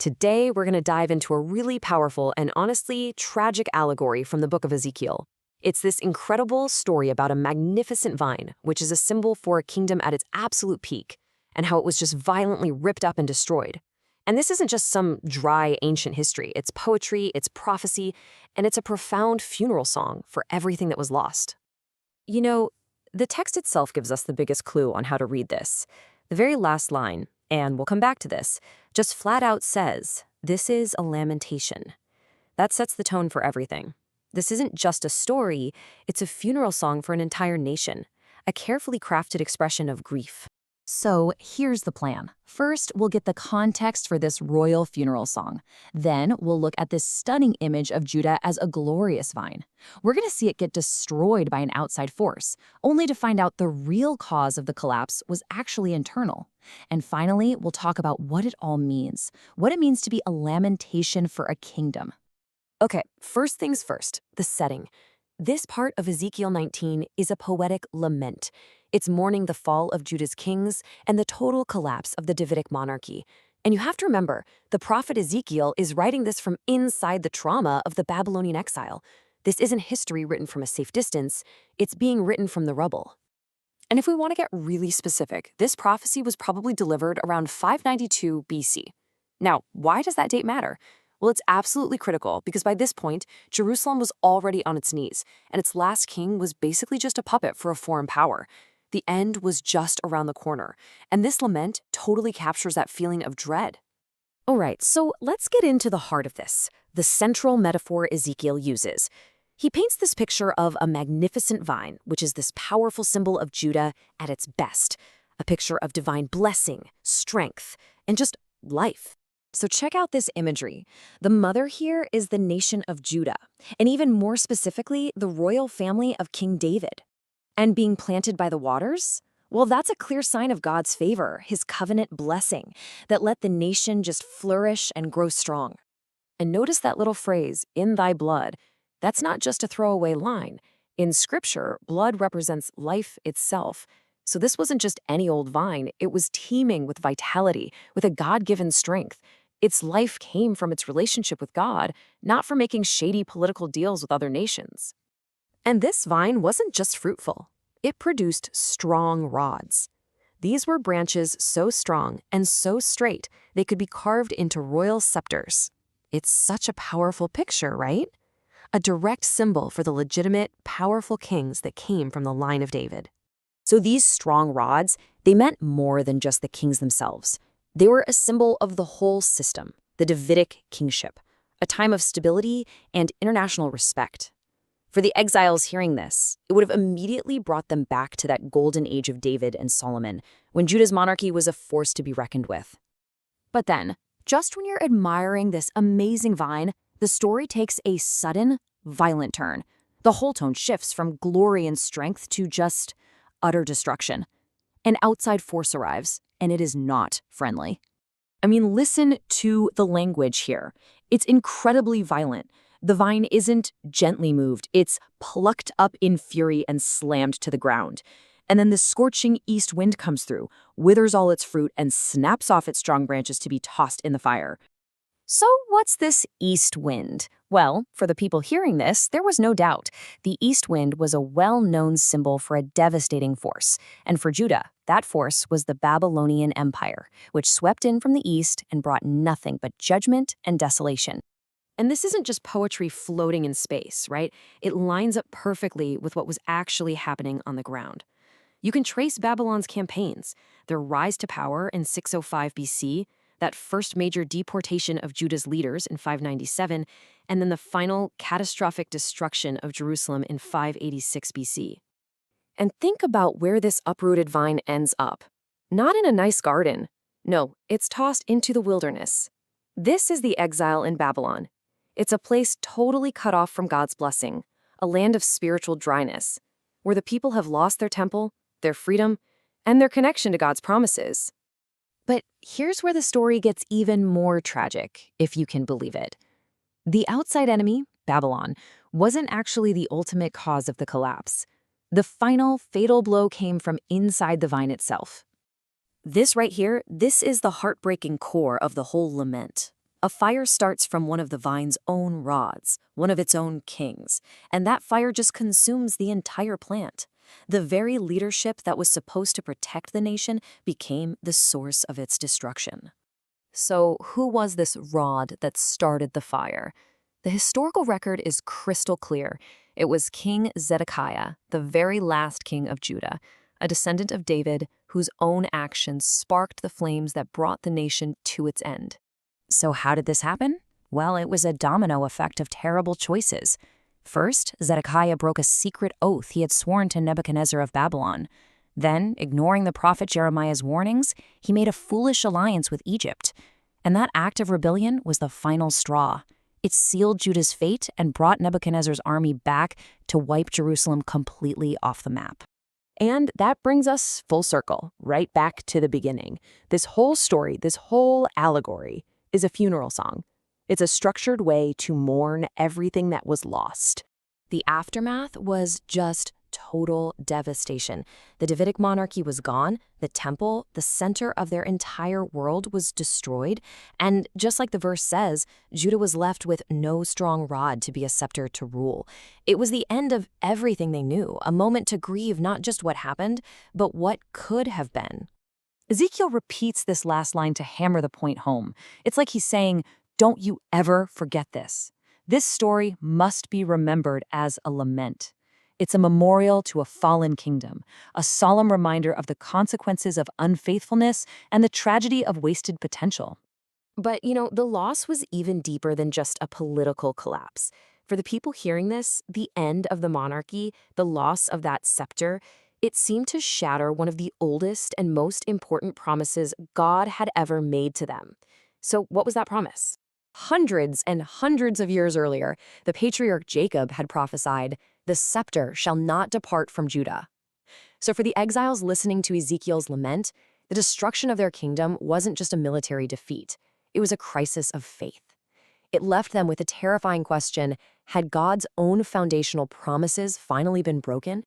Today, we're going to dive into a really powerful and honestly tragic allegory from the book of Ezekiel. It's this incredible story about a magnificent vine, which is a symbol for a kingdom at its absolute peak, and how it was just violently ripped up and destroyed. And this isn't just some dry ancient history. It's poetry, it's prophecy, and it's a profound funeral song for everything that was lost. You know, the text itself gives us the biggest clue on how to read this. The very last line, and we'll come back to this, just flat out says, "This is a lamentation." That sets the tone for everything. This isn't just a story, it's a funeral song for an entire nation, a carefully crafted expression of grief. So here's the plan. First, we'll get the context for this royal funeral song. Then we'll look at this stunning image of Judah as a glorious vine. We're going to see it get destroyed by an outside force, only to find out the real cause of the collapse was actually internal. And finally, we'll talk about what it all means, what it means to be a lamentation for a kingdom. Okay, first things first, the setting. This part of Ezekiel 19 is a poetic lament. It's mourning the fall of Judah's kings and the total collapse of the Davidic monarchy. And you have to remember, the prophet Ezekiel is writing this from inside the trauma of the Babylonian exile. This isn't history written from a safe distance, it's being written from the rubble. And if we want to get really specific, this prophecy was probably delivered around 592 BC. Now, why does that date matter? Well, it's absolutely critical because by this point, Jerusalem was already on its knees, and its last king was basically just a puppet for a foreign power. The end was just around the corner, and this lament totally captures that feeling of dread. All right, so let's get into the heart of this, the central metaphor Ezekiel uses. He paints this picture of a magnificent vine, which is this powerful symbol of Judah at its best, a picture of divine blessing, strength, and just life. So check out this imagery. The mother here is the nation of Judah, and even more specifically, the royal family of King David. And being planted by the waters? Well, that's a clear sign of God's favor, his covenant blessing, that let the nation just flourish and grow strong. And notice that little phrase, "in thy blood." That's not just a throwaway line. In Scripture, blood represents life itself. So this wasn't just any old vine, it was teeming with vitality, with a God-given strength. Its life came from its relationship with God, not from making shady political deals with other nations. And this vine wasn't just fruitful. It produced strong rods. These were branches so strong and so straight they could be carved into royal scepters. It's such a powerful picture, right? A direct symbol for the legitimate, powerful kings that came from the line of David. So these strong rods, they meant more than just the kings themselves. They were a symbol of the whole system, the Davidic kingship, a time of stability and international respect. For the exiles hearing this, it would have immediately brought them back to that golden age of David and Solomon, when Judah's monarchy was a force to be reckoned with. But then, just when you're admiring this amazing vine, the story takes a sudden, violent turn. The whole tone shifts from glory and strength to just utter destruction. An outside force arrives, and it is not friendly. I mean, listen to the language here. It's incredibly violent. The vine isn't gently moved, it's plucked up in fury and slammed to the ground. And then the scorching east wind comes through, withers all its fruit, and snaps off its strong branches to be tossed in the fire. So what's this east wind? Well, for the people hearing this, there was no doubt. The east wind was a well-known symbol for a devastating force. And for Judah, that force was the Babylonian Empire, which swept in from the east and brought nothing but judgment and desolation. And this isn't just poetry floating in space, right? It lines up perfectly with what was actually happening on the ground. You can trace Babylon's campaigns, their rise to power in 605 BC, that first major deportation of Judah's leaders in 597, and then the final catastrophic destruction of Jerusalem in 586 BC. And think about where this uprooted vine ends up. Not in a nice garden. No, it's tossed into the wilderness. This is the exile in Babylon. It's a place totally cut off from God's blessing, a land of spiritual dryness, where the people have lost their temple, their freedom, and their connection to God's promises. But here's where the story gets even more tragic, if you can believe it. The outside enemy, Babylon, wasn't actually the ultimate cause of the collapse. The final, fatal blow came from inside the vine itself. This right here, this is the heartbreaking core of the whole lament. A fire starts from one of the vine's own rods, one of its own kings, and that fire just consumes the entire plant. The very leadership that was supposed to protect the nation became the source of its destruction. So, who was this rod that started the fire? The historical record is crystal clear. It was King Zedekiah, the very last king of Judah, a descendant of David whose own actions sparked the flames that brought the nation to its end. So how did this happen? Well, it was a domino effect of terrible choices. First, Zedekiah broke a secret oath he had sworn to Nebuchadnezzar of Babylon. Then, ignoring the prophet Jeremiah's warnings, he made a foolish alliance with Egypt. And that act of rebellion was the final straw. It sealed Judah's fate and brought Nebuchadnezzar's army back to wipe Jerusalem completely off the map. And that brings us full circle, right back to the beginning. This whole story, this whole allegory, is a funeral song. It's a structured way to mourn everything that was lost. The aftermath was just total devastation. The Davidic monarchy was gone, the temple, the center of their entire world, was destroyed, and just like the verse says, Judah was left with no strong rod to be a scepter to rule. It was the end of everything they knew, a moment to grieve not just what happened, but what could have been. Ezekiel repeats this last line to hammer the point home. It's like he's saying, don't you ever forget this. This story must be remembered as a lament. It's a memorial to a fallen kingdom, a solemn reminder of the consequences of unfaithfulness and the tragedy of wasted potential. But, the loss was even deeper than just a political collapse. For the people hearing this, the end of the monarchy, the loss of that scepter, it seemed to shatter one of the oldest and most important promises God had ever made to them. So what was that promise? Hundreds and hundreds of years earlier, the patriarch Jacob had prophesied, "The scepter shall not depart from Judah." So for the exiles listening to Ezekiel's lament, the destruction of their kingdom wasn't just a military defeat. It was a crisis of faith. It left them with a terrifying question: had God's own foundational promises finally been broken?